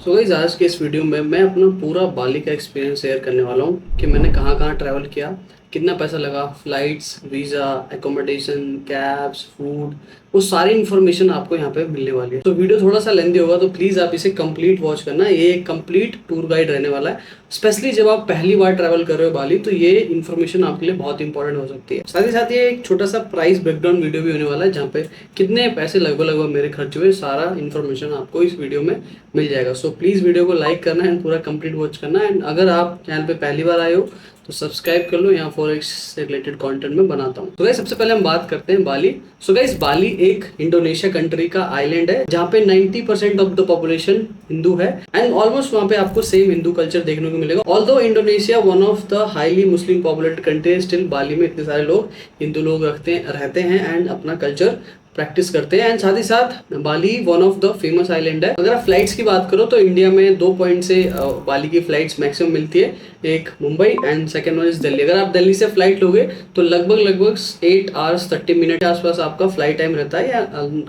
So guys, आज के इस वीडियो में मैं अपना पूरा बाली का एक्सपीरियंस शेयर करने वाला हूँ कि मैंने कहाँ कहाँ ट्रैवल किया, कितना पैसा लगा, flights, visa, accommodation, cabs, food, वो सारी इन्फॉर्मेशन आपको यहाँ पे मिलने वाली है। तो वीडियो थोड़ा सा लेंदी होगा तो प्लीज़ आप इसे कंप्लीट वॉच करना। ये एक कंप्लीट टूर गाइड रहने वाला है। स्पेशली जब आप पहली बार ट्रैवल कर रहे हो बाली, तो ये इन्फॉर्मेशन आपके लिए बहुत इंपॉर्टेंट हो सकती है। साथ ही साथ ये एक छोटा सा प्राइस ब्रेकडाउन वीडियो भी होने वाला है, जहाँ पे कितने पैसे लगभग मेरे खर्च हुए, सारा इन्फॉर्मेशन आपको इस वीडियो में मिल जाएगा। सो प्लीज़ वीडियो को लाइक करना एंड पूरा कंप्लीट वॉच करना। एंड अगर आप चैनल पे पहली बार आए हो तो सब्सक्राइब कर लो, यहाँ फॉरेक्स से रिलेटेड कंटेंट में बनाता हूँ। तो गाइस, सबसे पहले हम बात करते हैं बाली। सो गाइस, बाली एक इंडोनेशिया कंट्री का आइलैंड है, जहाँ पे 90% ऑफ द पॉपुलेशन हिंदू है एंड ऑलमोस्ट वहाँ पे आपको सेम हिंदू कल्चर देखने को मिलेगा। Although Indonesia one of the highly Muslim populated country है, स्टिल बाली में इतने सारे लोग हिंदू लोग रहते हैं एंड अपना कल्चर प्रैक्टिस करते हैं। एंड साथ ही साथ Bali one of the famous island है। अगर आप फ्लाइट्स की बात करो तो इंडिया में 2 पॉइंट से बाली की फ्लाइट्स मैक्सिमम मिलती है, एक Mumbai and second one is Delhi. अगर आप दिल्ली से फ्लाइट लोगे तो लगभग 8 आवर्स 30 मिनट के आसपास आपका फ्लाइट टाइम रहता है, या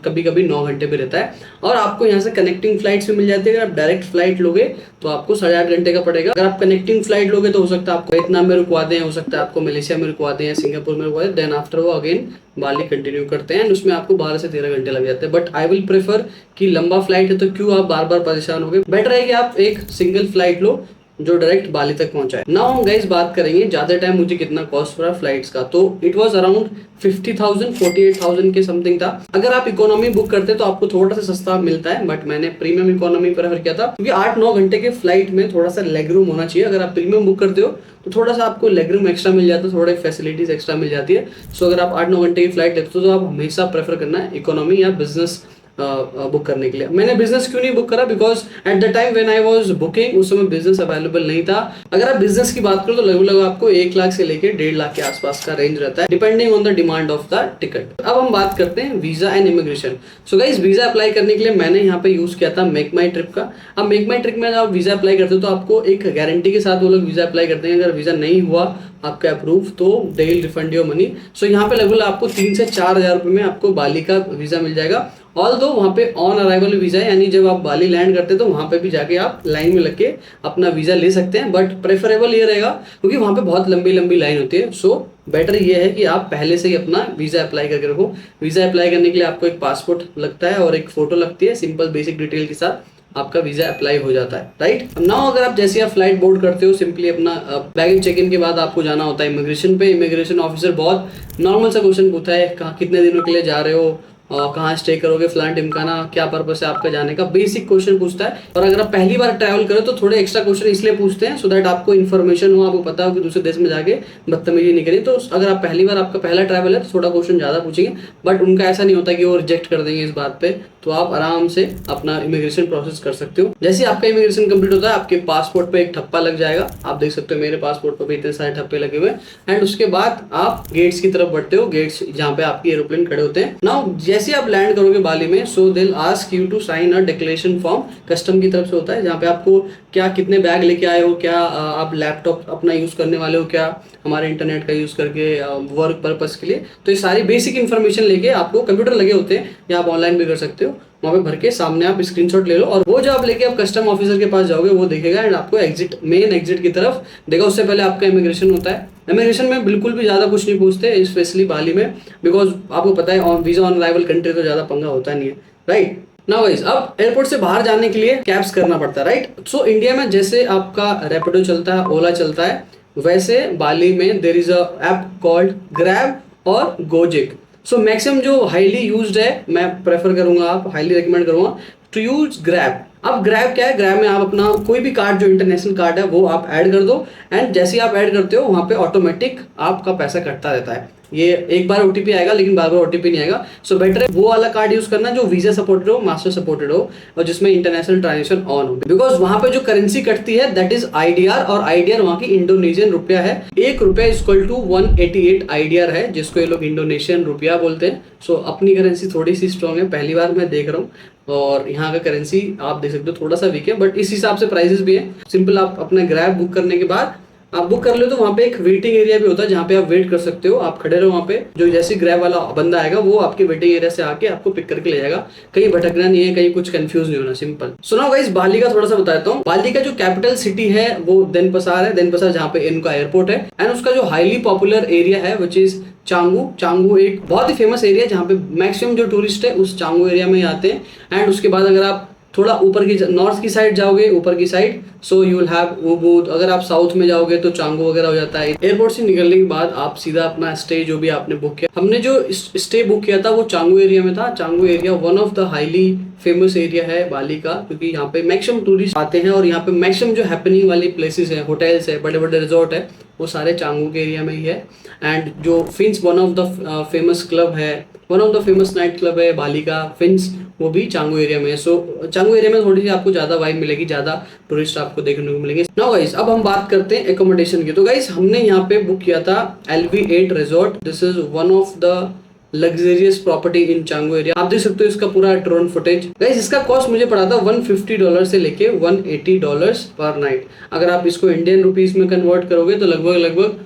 कभी कभी 9 घंटे भी रहता है। और आपको यहाँ से कनेक्टिंग फ्लाइट्स भी मिल जाती है। अगर आप डायरेक्ट फ्लाइट लोगे तो आपको 8.5 घंटे का पड़ेगा। अगर आप कनेक्टिंग फ्लाइट लोगे तो हो सकता है आपको वियतनाम में रुकवा दें, हो सकता है आपको मलेशिया में रुकवा दें या सिंगापुर में रुकवा दें, देन आफ्टर वो अगेन बाली कंटिन्यू करते हैं एंड उसमें आपको 12 से 13 घंटे लग जाते हैं। बट आई विल प्रेफर कि लंबा फ्लाइट है तो क्यों आप बार बार परेशान होगे, बेटर है कि आप एक सिंगल फ्लाइट लो जो डायरेक्ट बाली तक पहुंचाए। नाउ हम गाइस बात करेंगे ज्यादा टाइम मुझे कितना कॉस्ट पड़ा फ्लाइट्स का। तो इट वाज अराउंड 50,000 48,000 के समथिंग था। अगर आप इकोनॉमी बुक करते तो आपको थोड़ा सा सस्ता मिलता है, बट मैंने प्रीमियम इकोनॉमी प्रेफर किया था, क्योंकि 8-9 घंटे के फ्लाइट में थोड़ा सा लेग रूम होना चाहिए। अगर आप प्रीमियम बुक करते हो तो थोड़ा सा आपको लेग रूम एक्स्ट्रा मिल जाता है, थोड़े फैसिलिटीज एक्स्ट्रा मिल जाती है। सो अगर आप 8-9 घंटे की फ्लाइट लेते हो तो आप हमेशा प्रेफर करना है इकोनॉमी या बिजनेस बुक करने के लिए। मैंने बिजनेस क्यों नहीं बुक करा, because at the time when I was booking उस समय बिजनेस अवेलेबल नहीं था। अगर आप बिजनेस की बात करो तो लगभग आपको 1 लाख से लेकर 1.5 लाख के आसपास का रेंज रहता है, depending on the demand of the ticket. अब हम बात करते हैं visa and immigration. So guys, visa apply करने के लिए मैंने यहाँ पे यूज किया था मेक माई ट्रिप का। अब मेक माई ट्रिप में जब आप वीजा अप्लाई करते हो तो आपको एक गारंटी के साथ वो लोग वीजा अप्लाई करते हैं। अगर वीजा नहीं हुआ आपका अप्रूव तो they will refund your money. So यहाँ पे लगभग आपको 3 से 4 हजार रुपए में आपको बाली का वीजा मिल जाएगा। ऑल्दो वहाँ पे ऑन अराइवल वीजा है, यानी जब आप बाली लैंड करते हैं तो वहाँ पे भी जाके आप लाइन में लग के अपना वीजा ले सकते हैं। बट प्रेफरेबल ये रहेगा क्योंकि वहाँ पे बहुत लंबी लंबी लाइन होती है। सो बेटर ये है कि आप पहले से ही अपना वीजा अप्लाई करके रखो। वीजा अप्लाई करने के लिए आपको एक पासपोर्ट लगता है और एक फोटो लगती है, सिंपल बेसिक डिटेल के साथ आपका वीजा अप्लाई हो जाता है, राइट। नाउ अगर आप जैसे आप फ्लाइट बोर्ड करते हो, सिंपली अपना बैगेज चेक इन के बाद आपको जाना होता है इमिग्रेशन पे। इमिग्रेशन ऑफिसर बहुत नॉर्मल सा क्वेश्चन पूछता है, कहाँ कितने दिनों के लिए जा रहे हो, कहाँ स्टे करोगे, फलान टिमकाना, क्या पर्पस है आपका जाने का, बेसिक क्वेश्चन पूछता है। और अगर आप पहली बार ट्रैवल करो तो थोड़े एक्स्ट्रा क्वेश्चन इसलिए पूछते हैं सो दैट आपको इन्फॉर्मेशन हो, आपको पता हो कि दूसरे देश में जाके बदतमीजी नहीं करें। तो अगर आप पहली बार आपका पहला ट्रैवल है तो थोड़ा क्वेश्चन ज्यादा पूछेंगे, बट उनका ऐसा नहीं होता कि वो रिजेक्ट कर देंगे इस बात पे। तो आप आराम से अपना इमिग्रेशन प्रोसेस कर सकते हो। जैसे आपका इमिग्रेशन कंप्लीट होता है आपके पासपोर्ट पे एक ठप्पा लग जाएगा। आप देख सकते हो मेरे पासपोर्ट पर भी इतने सारे ठप्पे लगे हुए हैं। एंड उसके बाद आप गेट्स की तरफ बढ़ते हो, गेट्स जहाँ पे आपकी एरोप्लेन खड़े होते हैं। नाउ जैसे आप लैंड करोगे बाली में, so they will ask you to sign a declaration form, custom की तरफ से होता है, जहाँ पे आपको क्या कितने बैग लेके आए हो, क्या आप लैपटॉप अपना यूज करने वाले हो, क्या हमारे इंटरनेट का यूज करके वर्क पर्पस के लिए। तो ये सारी बेसिक इन्फॉर्मेशन लेके आपको कंप्यूटर लगे होते हैं या आप ऑनलाइन भी कर सकते हो, वहाँ पे भर के सामने आप स्क्रीनशॉट ले लो और वो जो आप लेके आप कस्टम ऑफिसर के पास जाओगे वो देखेगा एंड आपको मेन एग्जिट की तरफ देगा। उससे पहले आपका इमिग्रेशन होता है। इमिग्रेशन में बिल्कुल भी ज्यादा कुछ नहीं पूछते, स्पेशली बाली में, बिकॉज आपको पता है वीजा ऑन अराइवल कंट्री तो ज्यादा पंगा होता नहीं है, राइट। नाउ गाइस, अब एयरपोर्ट से बाहर जाने के लिए कैब्स करना पड़ता है, राइट। सो इंडिया में जैसे आपका रैपिडो चलता है, ओला चलता है, वैसे बाली में there is a app called grab और गोजेक। सो मैक्सिमम जो हाईली यूज्ड है, मैं प्रेफर करूंगा, आप हाईली रिकमेंड करूंगा टू यूज ग्रैब। अब ग्रैब क्या है, ग्रैब में आप अपना कोई भी कार्ड जो इंटरनेशनल कार्ड है वो आप ऐड कर दो एंड जैसे ही आप ऐड करते हो वहां पे ऑटोमेटिक आपका पैसा कटता रहता है। ये एक बार ओटीपी आएगा लेकिन बार बार ओटीपी नहीं आएगा। सो बेटर है वो वाला कार्ड यूज करना जो वीजा सपोर्टेड हो, मास्टर सपोर्टेड हो और जिसमें इंटरनेशनल ट्रांजेक्शन ऑन हो, बिकॉज वहां पे जो करेंसी कटती है दैट इज आईडीआर और आईडीआर वहां की इंडोनेशियन रुपया है। 1 रुपया इक्वल टू 188 आईडीआर है, जिसको ये लोग इंडोनेशियन रुपया बोलते हैं। सो अपनी करेंसी थोड़ी सी स्ट्रॉन्ग है, पहली बार मैं देख रहा हूँ और यहाँ का करेंसी आप देख सकते हो थोड़ा सा वीक है, बट इस हिसाब से प्राइसेस भी है। सिंपल आप अपना ग्रैब बुक करने के बाद आप बुक कर लो तो वहाँ पे एक वेटिंग एरिया भी होता है जहाँ पे आप वेट कर सकते हो, आप खड़े रहो वहाँ पे, जो जैसे ग्रैब वाला बंदा आएगा वो आपके वेटिंग एरिया से आके आपको पिक करके ले जाएगा। कहीं भटकना नहीं है, कहीं कुछ कंफ्यूज नहीं होना, सिंपल। सुनाओ गाइस, बाली का थोड़ा सा बताता हूँ। बाली का जो कैपिटल सिटी है वो देनपसार है, देनपसार जहाँ पे इनका एयरपोर्ट है। एंड उसका जो हाईली पॉपुलर एरिया है विच इज चांगू। चांगू एक बहुत ही फेमस एरिया है जहाँ पे मैक्सिमम जो टूरिस्ट है उस चांगू एरिया में ही आते हैं। एंड उसके बाद अगर आप थोड़ा ऊपर की नॉर्थ की साइड जाओगे, ऊपर की side, so you will have Ubud. अगर आप साउथ में जाओगे तो चांगू वगैरह हो जाता है। एयरपोर्ट से निकलने के बाद आप सीधा अपना स्टे जो भी आपने बुक किया, हमने जो स्टे बुक किया था वो चांगू एरिया में था। Canggu area one of the highly famous area है बाली का, क्योंकि यहाँ पे मैक्सिमम टूरिस्ट आते हैं और यहाँ पे मैक्सिमम जो हैपनिंग वाली प्लेसेस है, होटल्स है, बड़े बड़े रिजॉर्ट है, वो सारे चांगू के एरिया में ही है। एंड जो Finns one of the famous club है, one of the famous night club है बाली का फिंस, वो भी चांगू एरिया में है। सो चांगू एरिया में थोड़ी सी आपको ज्यादा वाइब मिलेगी, ज्यादा टूरिस्ट आपको देखने को मिलेंगे। नाउ गाइस, अब हम बात करते हैं एकोमोडेशन की। तो गाइस हमने यहाँ पे बुक किया था LV8 resort. This is one of the luxurious property in Canggu area. आप देख सकते हो इसका पूरा ड्रोन फुटेज। गाइस इसका कॉस्ट मुझे पड़ा था $150 से लेके $180 पर नाइट। अगर आप इसको इंडियन रुपीस में कन्वर्ट करोगे तो लगभग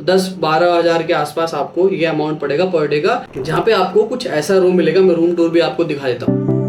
10-12 हज़ार के आसपास आपको ये अमाउंट पड़ेगा पर डे का, जहाँ पे आपको कुछ ऐसा रूम मिलेगा। मैं रूम टूर भी आपको दिखा देता हूँ।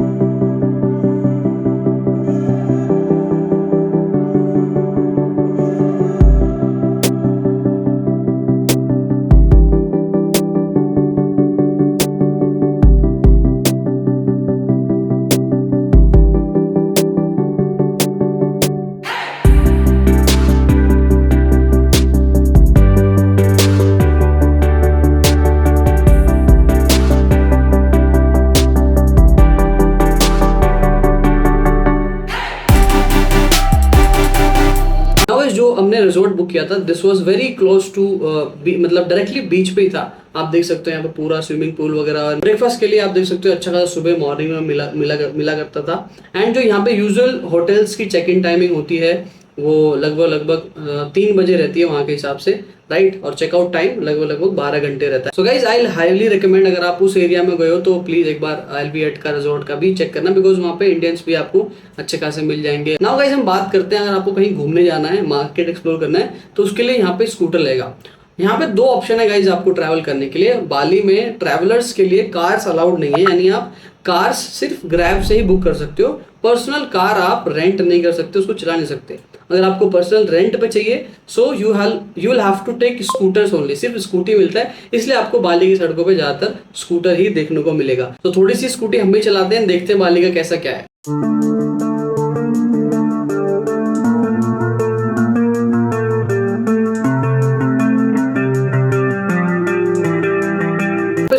जो हमने रिजॉर्ट बुक किया था this was very close to, मतलब डायरेक्टली बीच पे ही था। आप देख सकते हो यहाँ पे पूरा स्विमिंग पूल वगैरह। ब्रेकफास्ट के लिए आप देख सकते हो अच्छा खासा सुबह मॉर्निंग में मिला करता था। एंड जो यहाँ पे यूजुअल होटल्स की चेक इन टाइमिंग होती है वो लगभग 3 बजे रहती है वहाँ के हिसाब से, राइट। और चेकआउट टाइम लगभग 12 घंटे रहता है। So guys I highly recommend, अगर आप उस एरिया में गए हो तो प्लीज एक बार LV8 का रिजॉर्ट का भी चेक करना, बिकॉज वहाँ पे इंडियंस भी आपको अच्छे खासे मिल जाएंगे। नाउ गाइज हम बात करते हैं, अगर आपको कहीं घूमने जाना है, मार्केट एक्सप्लोर करना है, तो उसके लिए यहाँ पे स्कूटर लेगा। यहाँ पे 2 ऑप्शन है गाइज आपको ट्रैवल करने के लिए। बाली में ट्रैवलर्स के लिए कार्स अलाउड नहीं है, यानी आप कार्स सिर्फ ग्रैब से ही बुक कर सकते हो। पर्सनल कार आप रेंट नहीं कर सकते, उसको चला नहीं सकते। अगर आपको पर्सनल रेंट पे चाहिए so you will have to take scooters only, सिर्फ स्कूटी मिलता है। इसलिए आपको बाली की सड़कों पे ज्यादातर स्कूटर ही देखने को मिलेगा। तो थोड़ी सी स्कूटी हम भी चलाते हैं, देखते हैं बाली का कैसा क्या है।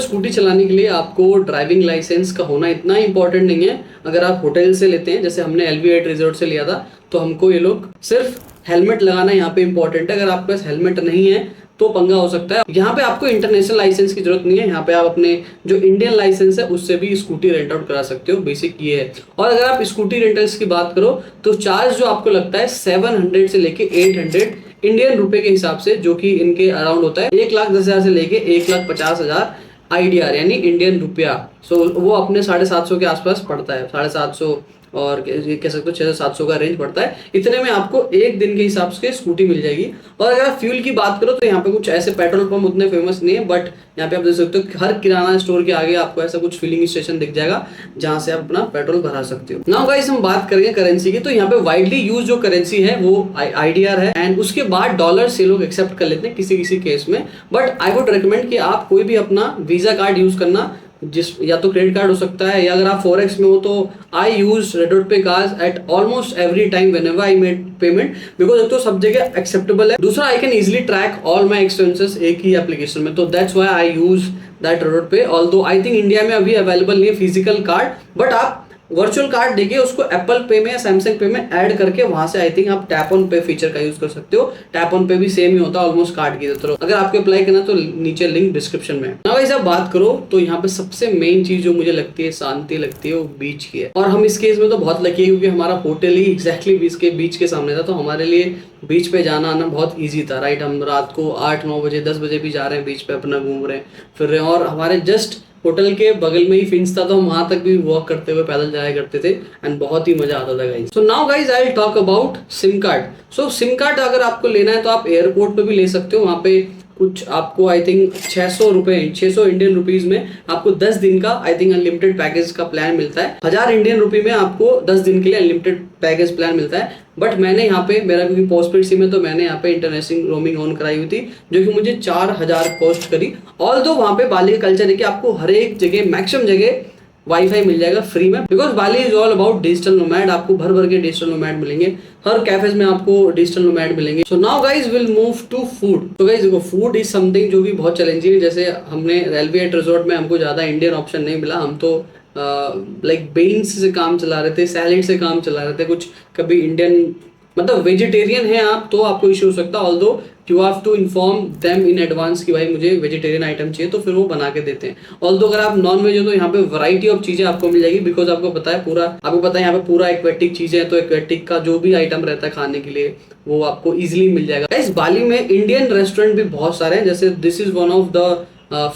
स्कूटी चलाने के लिए आपको ड्राइविंग लाइसेंस का होना इतना इंपॉर्टेंट नहीं है। अगर आप होटल से लेते हैं, जैसे हमने LV8 रिजॉर्ट से लिया था, तो हमको ये लोग सिर्फ हेलमेट लगाना यहाँ पे इंपॉर्टेंट है। अगर आपके पास हेलमेट नहीं है तो पंगा हो सकता है। यहाँ पे आपको इंटरनेशनल लाइसेंस की जरूरत नहीं है। यहाँ पे आप अपने जो इंडियन लाइसेंस है उससे भी स्कूटी रेंट आउट करा सकते हो, बेसिक ये है। और अगर आप स्कूटी रेंटल्स की बात करो तो चार्ज जो आपको लगता है 700 से लेके 800 इंडियन रुपए के हिसाब से, जो कि इनके अराउंड होता है 1,10,000 से लेके 1,50,000 IDR यानी इंडियन रुपया। सो वो अपने 750 के आसपास पड़ता है, 750 और कह सकते हो 600-700 का रेंज पड़ता है। इतने में आपको एक दिन के हिसाब से स्कूटी मिल जाएगी। और अगर आप फ्यूल की बात करो तो यहाँ पे कुछ ऐसे पेट्रोल पंप उतने फेमस नहीं है, बट यहाँ पे आप देख सकते हो हर किराना स्टोर के आगे आपको ऐसा कुछ फिलिंग स्टेशन दिख जाएगा जहाँ से आप अपना पेट्रोल भरा सकते हो। नाउ गाइस हम बात करेंगे करेंसी की। तो यहाँ पे वाइडली यूज जो करेंसी है वो IDR है, एंड उसके बाद डॉलर से लोग एक्सेप्ट कर लेते हैं किसी किसी केस में। बट आई वुड रिकमेंड कि आप कोई भी अपना वीजा कार्ड यूज करना, जिस या तो क्रेडिट कार्ड हो सकता है, या अगर आप फॉरेक्स में हो तो आई use RedotPay cards at almost every time whenever I made payment, because एक तो सब जगह एक्सेप्टेबल है, दूसरा I can easily track all my expenses एक ही एप्लीकेशन में। तो that's why I use that RedotPay. Although I think India में अभी अवेलेबल नहीं है फिजिकल कार्ड, बट आप वर्चुअल कार्ड देके उसको एप्पल पे में या सैमसंग पे में ऐड करके वहां से आई थिंक आप टैप ऑन पे फीचर का यूज कर सकते हो। टैप ऑन पे भी सेम ही होता है ऑलमोस्ट कार्ड की तरह। अगर आपको अप्लाई करना तो नीचे लिंक डिस्क्रिप्शन में है। ना वैसे बात करो तो यहाँ पे सबसे मेन चीज जो मुझे लगती है, शांति लगती है, वो बीच की है। और हम इस केस में तो बहुत लकी है क्योंकि हमारा होटल ही एग्जैक्टली बीच के सामने था, तो हमारे लिए बीच पे जाना आना बहुत ईजी था, राइट। हम रात को 8-9 बजे 10 बजे भी जा रहे हैं बीच पे, अपना घूम रहे हैं फिर रहे हैं, और हमारे जस्ट होटल के बगल में ही फिंच था, तो हम वहां तक भी वॉक करते हुए पैदल जाया करते थे एंड बहुत ही मजा आता था guys. So now guys I will talk about SIM card. So SIM card अगर आपको लेना है तो आप एयरपोर्ट पे भी ले सकते हो। वहाँ पे कुछ आपको आई थिंक 600 रुपए, 600 इंडियन रुपीज में आपको 10 दिन का आई थिंक अनलिमिटेड पैकेज का प्लान मिलता है। 1000 इंडियन रुपी में आपको 10 दिन के लिए अनलिमिटेड पैकेज प्लान मिलता है। बट मैंने यहाँ पे, मेरा क्योंकि पोस्टपेड सिम है तो मैंने यहाँ पे इंटरनेशनल रोमिंग ऑन कराई हुई थी, जो कि मुझे 4000 कॉस्ट करी। ऑल दो वहाँ पे बाली का कल्चर है कि आपको हर एक जगह, मैक्सिमम जगह वाईफाई मिल जाएगा फ्री में, because Bali is all about digital nomad. आपको भर भर के डिजिटल नोमैड मिलेंगे, हर कैफेज में आपको डिजिटल नोमैड मिलेंगे। So now guys will move to food. तो गाइज देखो, फूड इज समथिंग जो भी बहुत चैलेंजिंग है। जैसे हमने रेलवे एट रिजॉर्ट में हमको ज्यादा इंडियन ऑप्शन नहीं मिला, हम तो लाइक बीन्स से काम चला रहे थे, सैलेड से काम चला रहे थे, कुछ कभी इंडियन, मतलब वेजिटेरियन है आप तो आपको इश्यू हो सकता है। Although you have to inform them in advance कि भाई मुझे वेजिटेरियन आइटम चाहिए, तो फिर वो बना के देते हैं। ऑल्दो अगर आप नॉन वेज हो तो यहाँ पे वैरायटी ऑफ चीजें आपको मिल जाएगी, बिकॉज आपको पता है यहाँ पे पूरा एक्वेटिक चीजें हैं, तो एक्वेटिक का जो भी आइटम रहता है खाने के लिए वो आपको इजिली मिल जाएगा। इस बाली में इंडियन रेस्टोरेंट भी बहुत सारे हैं, जैसे this is one of the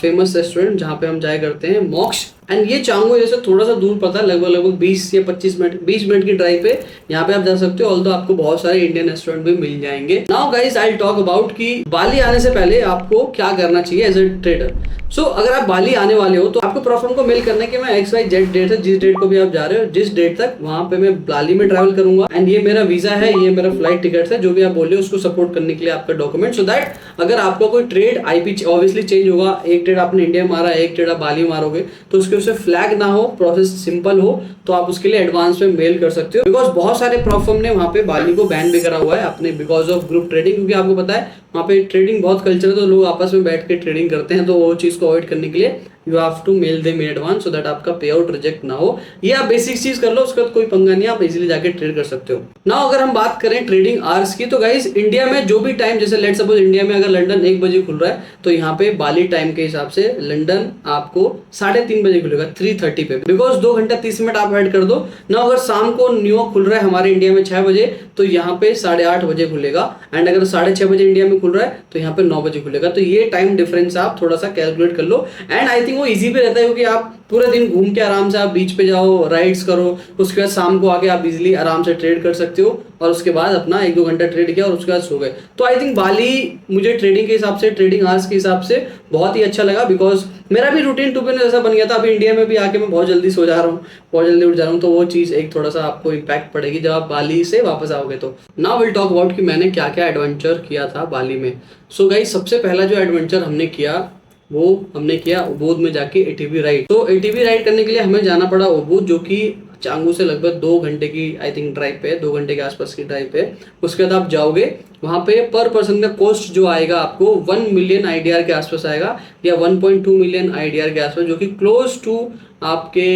famous restaurant जहाँ पे हम जाया करते हैं, मॉक्स। एंड ये चांगो जैसे थोड़ा सा दूर पड़ता है, लगभग 20 या 25 मिनट, 20 मिनट की ड्राइव पे यहाँ पे आप जा सकते हो। ऑल्दो आपको बहुत सारे इंडियन रेस्टोरेंट भी मिल जाएंगे। Now guys I will talk about कि बाली आने से पहले आपको क्या करना चाहिए एज ए ट्रेडर। सो अगर आप बाली आने वाले हो तो आपको प्रोफार्म को मेल करना है कि मैं XYZ डेट है, जिस डेट को भी आप जा रहे हो, जिस डेट तक वहां पे मैं बाली में ट्रैवल करूंगा, एंड ये मेरा वीजा है, ये मेरा फ्लाइट टिकट है, जो भी आप बोल रहे हो उसको सपोर्ट करने के लिए आपका डॉक्यूमेंट, सो दैट अगर आपका कोई ट्रेड आईपी ऑब्वियसली चेंज होगा, एक ट्रेड आपने इंडिया में मारा, एक ट्रेड आप बाली मारोगे, तो उसके उससे फ्लैग ना हो, प्रोसेस सिंपल हो, तो आप उसके लिए एडवांस में मेल कर सकते हो। बिकॉज बहुत सारे प्रोफार्म ने वहाँ पे बाली को बैन भी करा हुआ है अपने, बिकॉज ऑफ ग्रुप ट्रेडिंग, क्योंकि आपको पता है वहाँ पे ट्रेडिंग बहुत कल्चर है, तो लोग आपस में बैठ के ट्रेडिंग करते हैं, तो वो चीज को अवॉइड करने के लिए you have to mail them in advance so that आपका पे आउट रिजेक्ट ना हो। ये आप बेसिक चीज कर लो, उसका कोई पंगा नहीं, आप इजीली जाके ट्रेड कर सकते हो। नाउ अगर हम बात करें ट्रेडिंग आवर्स की, तो गाइस इंडिया में जो भी टाइम, जैसे लेट सपोज इंडिया में अगर लंदन 1 बजे खुल रहा है, तो यहाँ पे बाली टाइम के हिसाब से लंदन आपको 3:30 बजे खुलेगा, 3:30 पे, बिकॉज 2 घंटा 30 मिनट आप ऐड कर दो ना। अगर शाम को न्यूयॉर्क खुल रहा है हमारे इंडिया में 6 बजे, तो यहाँ पे 8:30 बजे खुलेगा, एंड अगर 6:30 बजे इंडिया में खुल रहा है तो यहाँ पे 9 बजे खुलेगा। तो ये टाइम डिफरेंस आप थोड़ा सा कैलकुलेट कर लो, एंड आई थिंक वो इजी भी रहता है, क्योंकि आप पूरे दिन घूम के आराम से आप बीच पे जाओ, राइड्स करो, उसके बाद शाम को आके आप इजीली आराम से ट्रेड कर सकते हो, और उसके बाद अपना 1-2 घंटा ट्रेड किया और उसके बाद सो गए। तो आई थिंक बाली मुझे ट्रेडिंग के हिसाब से, ट्रेडिंग आवर्स के हिसाब से बहुत ही अच्छा लगा, बिकॉज मेरा भी रूटीन टू बिन ऐसा बन गया था। अभी इंडिया में भी आके मैं बहुत जल्दी सो जा रहा हूँ, बहुत जल्दी उठ जा रहा हूँ, तो वो चीज एक थोड़ा सा आपको इम्पैक्ट पड़ेगी जब आप बाली से वापस आओगे। तो नाउ विल टॉक अबाउट कि मैंने क्या क्या एडवेंचर किया था बाली में। सो गाइस, सबसे पहला जो एडवेंचर हमने किया वो हमने किया उबूद में जाके ATV राइड। तो ATV राइड करने के लिए हमें जाना पड़ा उबूद, जो कि चांगू से लगभग 2 घंटे की आई थिंक ड्राइव पे है, 2 घंटे के आसपास की ड्राइव पे। उसके बाद आप जाओगे वहां पे, पर पर्सन का कॉस्ट जो आएगा आपको 1 मिलियन IDR के आसपास आएगा, या 1.2 मिलियन IDR के आसपास, जो कि क्लोज टू आपके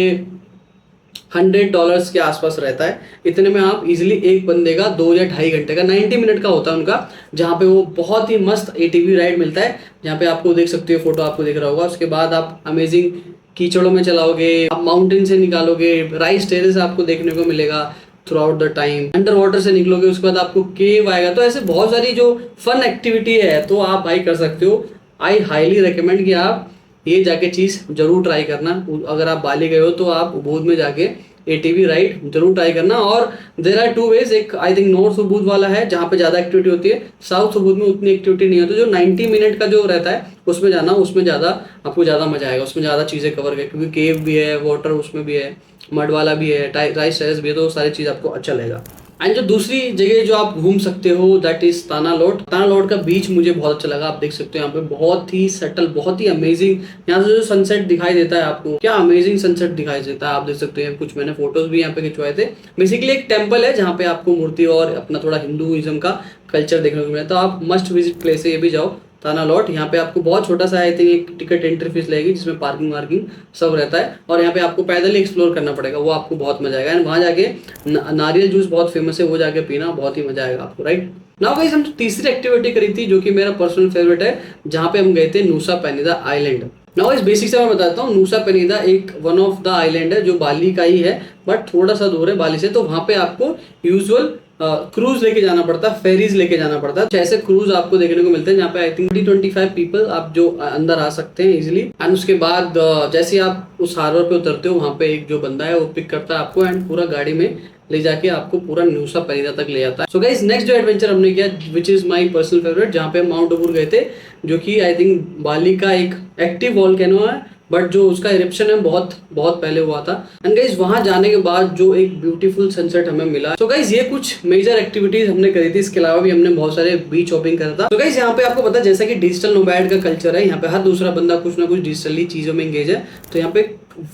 $100 के आसपास रहता है। इतने में आप इजीली एक बंदे का 2 या 2.5 घंटे का, 90 मिनट का होता है उनका, जहाँ पे वो बहुत ही मस्त ATV राइड मिलता है, जहाँ पे आपको देख सकते हो, फोटो आपको दिख रहा होगा। उसके बाद आप अमेजिंग कीचड़ों में चलाओगे, आप माउंटेन से निकालोगे, राइस टेरेस आपको देखने को मिलेगा through out the time, under water से निकलोगे, उसके बाद आपको केव आएगा। तो ऐसे बहुत सारी जो फन एक्टिविटी है तो आप भाई कर सकते हो। आई हाईली रिकमेंड कि आप ये जाके चीज जरूर ट्राई करना। अगर आप बाली गए हो तो आप उबूद में जाके ATV राइड जरूर ट्राई करना। और देयर आर 2 वेज, एक आई थिंक नॉर्थ उबूद वाला है जहाँ पे ज्यादा एक्टिविटी होती है, साउथ उबूद में उतनी एक्टिविटी नहीं होती। जो 90 मिनट का जो रहता है उसमें जाना, उसमें ज्यादा आपको ज्यादा मजा आएगा, उसमें ज्यादा चीजें कवर कर, क्योंकि केव भी है, वाटर उसमें भी है, मड वाला भी है, राइस टेरेस भी है, तो सारी चीज आपको अच्छा लगेगा। एंड जो दूसरी जगह जो आप घूम सकते हो दैट इज तानालोट। तानालोट का बीच मुझे बहुत अच्छा लगा। आप देख सकते हो यहाँ पे बहुत ही सटल, बहुत ही अमेजिंग, यहाँ से जो सनसेट दिखाई देता है आपको, क्या अमेजिंग सनसेट दिखाई देता है। आप देख सकते हैं, कुछ मैंने फोटोज भी यहाँ पे खिंचवाए थे। बेसिकली एक टेम्पल है जहाँ पे आपको मूर्ति और अपना थोड़ा हिंदुइज्म का कल्चर देखने को मिला, तो आप मस्ट विजिट प्लेस है, ये भी जाओ तानालोट। यहाँ पे आपको बहुत छोटा सा आई थिंक एक टिकट एंट्री फीस लगेगी, जिसमें पार्किंग वार्किंग सब रहता है, और यहाँ पे आपको पैदल ही एक्सप्लोर करना पड़ेगा, वो आपको बहुत मजा आएगा। एंड वहाँ जाके नारियल जूस बहुत फेमस है, वो जाके पीना बहुत ही मजा आएगा आपको, राइट। नाउ गाइस, हम तीसरी एक्टिविटी करी थी जो कि मेरा पर्सनल फेवरेट है, जहाँ पे हम गए थे नूसा पेनिदा आइलैंड। नाउ इस बेसिक से मैं बताता हूँ, नूसा पेनिदा एक वन ऑफ द आइलैंड है जो बाली का ही है, बट थोड़ा सा दूर है बाली से। तो वहाँ पे आपको यूजुअल क्रूज लेके जाना पड़ता है, फेरीज लेके जाना पड़ता है। तो ऐसे क्रूज आपको देखने को मिलते हैं जहाँ पे आई थिंक 25 पीपल आप जो अंदर आ सकते हैं इजिली। एंड उसके बाद जैसे आप उस हार्बर पे उतरते हो, वहाँ पे एक जो बंदा है वो पिक करता है आपको एंड पूरा गाड़ी में ले जाके आपको पूरा न्यूसा पेनिदा तक ले जाता है। सो गाइस, नेक्स्ट जो एडवेंचर हमने किया which is my personal favourite, जहाँ पे हम माउंट अबूर गए थे, जो कि आई थिंक बाली का एक एक्टिव वॉल्केनो है, बट जो उसका इरप्शन है बहुत बहुत पहले हुआ था। एंड गाइस, वहां जाने के बाद जो एक ब्यूटीफुल सनसेट हमें मिला। सो गाइस, ये कुछ मेजर एक्टिविटीज हमने करी थी। इसके अलावा भी हमने बहुत सारे बीच हॉपिंग करा था। तो गाइस, यहाँ पे आपको पता है जैसा कि डिजिटल नोमैड का कल्चर है, यहाँ पे हर दूसरा बंदा कुछ ना कुछ डिजिटली चीजों में एंगेज है। तो यहाँ पे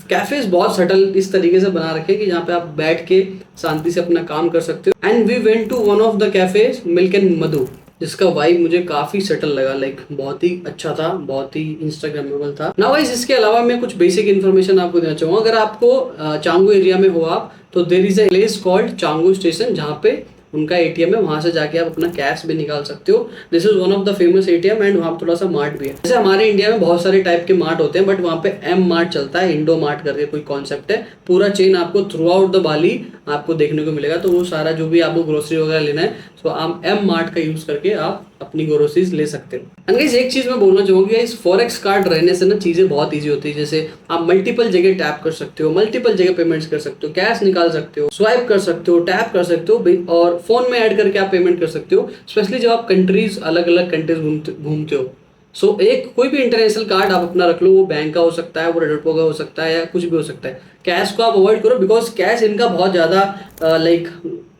कैफेज बहुत सटल इस तरीके से बना रखे कि जहाँ पे आप बैठ के शांति से अपना काम कर सकते हो। And we went to one of the cafes, milk and Madhu, जिसका वाइब मुझे काफी सटल लगा, लाइक बहुत ही अच्छा था, बहुत ही इंस्टाग्रामेबल था। नाउ गाइस, इसके अलावा मैं कुछ बेसिक इन्फॉर्मेशन आपको देना चाहूंगा। अगर आपको चांगू एरिया में हो आप, तो there is a place called Canggu station, जहाँ पे उनका एटीएम है, वहां से जाके आप अपना कैश भी निकाल सकते हो। This is one of the famous ATM and वहाँ थोड़ा सा मार्ट भी है। जैसे हमारे इंडिया में बहुत सारे टाइप के मार्ट होते हैं, बट वहाँ पे एम मार्ट चलता है, इंडो मार्ट करके कोई कॉन्सेप्ट है। पूरा चेन आपको थ्रू आउट द बाली आपको देखने को मिलेगा। तो वो सारा जो भी आपको ग्रोसरी वगैरह लेना है, तो आप एम मार्ट का यूज करके आप अपनी ग्रोसरीज ले सकते हो। एंड गाइस, एक चीज मैं बोलना चाहूंगा, इस फॉरेक्स कार्ड रहने से ना चीजें बहुत इजी होती है। जैसे आप मल्टीपल जगह टैप कर सकते हो, मल्टीपल जगह पेमेंट्स कर सकते हो, कैश निकाल सकते हो, स्वाइप कर सकते हो, टैप कर सकते हो, और फोन में ऐड करके आप पेमेंट कर सकते हो। स्पेशली जब आप कंट्रीज, अलग अलग कंट्रीज घूमते हो। सो एक कोई भी इंटरनेशनल कार्ड आप अपना रख लो, वो बैंक का हो सकता है, वो रेडरपो का हो सकता है, या कुछ भी हो सकता है। कैश को आप अवॉइड करो, बिकॉज कैश इनका बहुत ज्यादा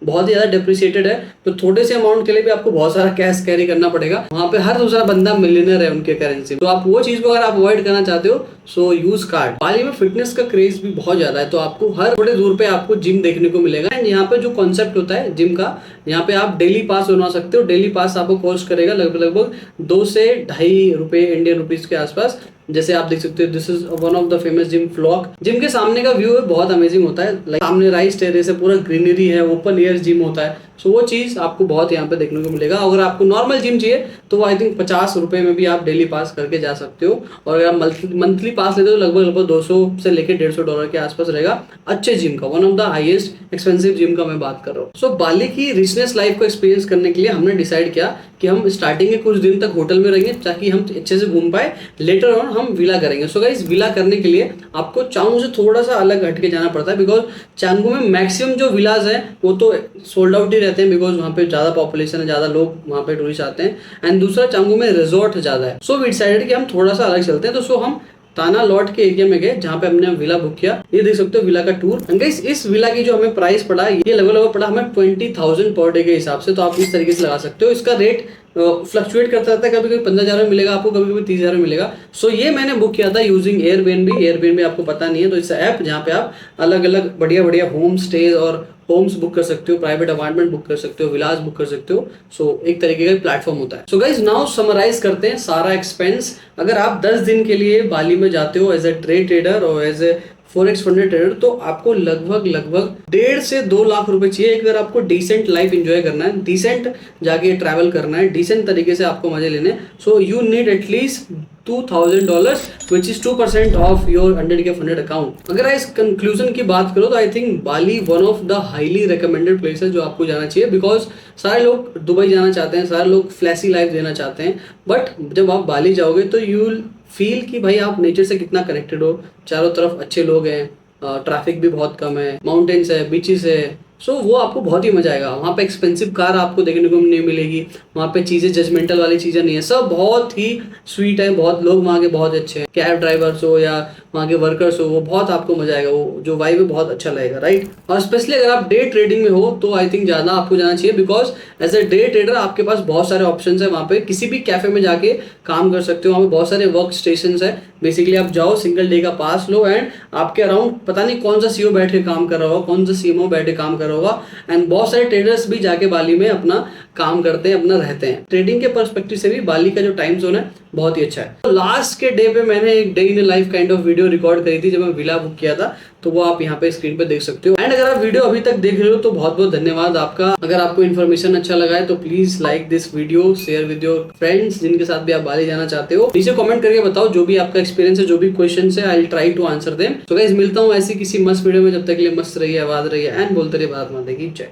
बहुत ही ज्यादा डिप्रिसिएटेड है। तो थोड़े से अमाउंट के लिए भी आपको बहुत सारा कैश कैरी करना पड़ेगा। वहां पे हर दूसरा बंदा मिलियनर है उनके करेंसी। तो आप वो चीज को अगर आप अवॉइड करना चाहते हो, सो यूज कार्ड। बाली में फिटनेस का क्रेज भी बहुत ज्यादा है, तो आपको हर थोड़े दूर पे आपको जिम देखने को मिलेगा। एंड यहाँ पे जो कॉन्सेप्ट होता है जिम का, यहाँ पे आप डेली पास बनवा सकते हो। डेली पास आपको कॉस्ट करेगा लगभग 2 से ₹2.5 इंडियन रुपीज के आसपास। जैसे आप देख सकते हो, this is one of the famous gym flock. Gym के सामने का व्यू है बहुत अमेजिंग होता है, लाइक सामने राइस टेरेस है, पूरा ग्रीनरी है, ओपन एयर जिम होता है। सो वो चीज आपको बहुत यहाँ पे देखने को मिलेगा। अगर आपको नॉर्मल जिम चाहिए तो आई थिंक ₹50 में भी आप डेली पास करके जा सकते हो। और अगर आप मंथली पास लेते हो तो लगभग 200 से लेकर $150 के आसपास रहेगा अच्छे जिम का। One of the highest expensive gym का मैं बात कर रहा हूँ। सो बाली की रिचनेस लाइफ को एक्सपीरियंस करने के लिए हमने डिसाइड किया कि हम स्टार्टिंग के कुछ दिन तक होटल में रहेंगे, ताकि हम अच्छे से घूम पाए। लेटर ऑन हम विला करेंगे। सो गाइस, विला करने के लिए आपको चांगू से थोड़ा सा अलग हटके जाना पड़ता है, बिकॉज चांगू में मैक्सिमम जो विलाज हैं वो तो सोल्ड आउट ही रहते हैं, बिकॉज वहाँ पे ज्यादा पॉपुलेशन है, ज्यादा लोग वहाँ पे टूरिस्ट आते हैं। एंड दूसरा, चांगू में रिजॉर्ट ज्यादा है। सो वी डिसाइडेड कि हम थोड़ा सा अलग चलते हैं। तो सो हम ताना लॉट के एरिया में गए, जहाँ पे हमने विला बुक किया। ये देख सकते हो विला का टूर। गाइस, इस विला की जो हमें प्राइस पड़ा, ये लगभग पड़ा हमें 20,000 पर डे के हिसाब से। तो आप इस तरीके से लगा सकते हो। इसका रेट फ्लक्चुएट करता रहता है, कभी कभी 15,000 में मिलेगा आपको, कभी कभी 30,000 में मिलेगा। सो ये मैंने बुक किया था यूजिंग एयरबीएनबी। एयरबीएनबी आपको पता नहीं है, तो इस ऐप जहाँ पे आप अलग अलग बढ़िया बढ़िया होम स्टेज और होम्स बुक कर सकते हो, प्राइवेट अपार्टमेंट बुक कर सकते हो, विलाज बुक कर सकते हो। सो एक तरीके का प्लेटफॉर्म होता है। सो गाइज, नाउ समराइज करते हैं सारा एक्सपेंस। अगर आप 10 दिन के लिए बाली में जाते हो एज ए ट्रेडर और as a forex funded trader, तो आपको लगभग 1.5 से 2 लाख रुपए चाहिए। अगर आपको डिसेंट लाइफ एंजॉय करना है, डिसेंट जाके ट्रैवल करना है, डिसेंट तरीके से आपको मजे लेने, so you need at least $2,000, which is 2% of your 100K funded account. अगर इस कंक्लूजन की बात करो तो I think Bali one of the highly recommended place है जो आपको जाना चाहिए, बिकॉज सारे लोग दुबई जाना चाहते हैं, सारे लोग फ्लैसी लाइफ देना चाहते हैं, बट जब आप बाली जाओगे तो यू विल फील कि भाई आप नेचर से कितना कनेक्टेड हो। चारों तरफ अच्छे लोग हैं, ट्रैफिक भी बहुत कम है, माउंटेन्स है, बीचेस है। सो वो आपको बहुत ही मजा आएगा। वहाँ पे एक्सपेंसिव कार आपको देखने को नहीं मिलेगी, वहाँ पे चीज़ें जजमेंटल वाली चीज़ें नहीं है, सब बहुत ही स्वीट है। बहुत लोग वहाँ के बहुत अच्छे हैं, कैब ड्राइवर्स हो या वहाँ के वर्कर्स हो, वो बहुत आपको मजा आएगा, वो जो वाइब है बहुत अच्छा लगेगा, राइट। और स्पेशली अगर आप डे ट्रेडिंग में हो तो आई थिंक ज़्यादा आपको जाना चाहिए, because as a day trader आपके पास बहुत सारे ऑप्शन है। वहाँ पे किसी भी कैफे में जाके काम कर सकते हो, वहाँ पे बहुत सारे वर्क स्टेशन है। बेसिकली आप जाओ, सिंगल डे का पास लो, एंड आपके अराउंड पता नहीं कौन सा सीईओ बैठ के काम कर रहा होगा, कौन सा सीएमओ बैठ के काम कर रहा होगा। एंड बहुत सारे ट्रेडर्स भी जाके बाली में अपना काम करते हैं, अपना रहते हैं। ट्रेडिंग के पर्सपेक्टिव से भी बाली का जो टाइम जोन है बहुत ही अच्छा है। तो लास्ट के डे पे मैंने एक day in life kind of video record करी थी जब मैं विला बुक किया था, तो वो आप यहाँ पे स्क्रीन पे देख सकते हो। एंड अगर आप वीडियो अभी तक देख रहे हो तो बहुत बहुत धन्यवाद आपका। अगर आपको इन्फॉर्मेशन अच्छा लगा है तो please like this video, share with your friends जिनके साथ भी आप बाली जाना चाहते हो। नीचे कमेंट करके बताओ जो भी आपका एक्सपीरियंस है, जो भी क्वेश्चन है, I will try to answer them. तो गाइस मिलता हूँ ऐसी किसी मस्त वीडियो में, जब तक के लिए मस्त रहिए, आवाज रहिए एंड बोलते रहिए भारत माता की जय।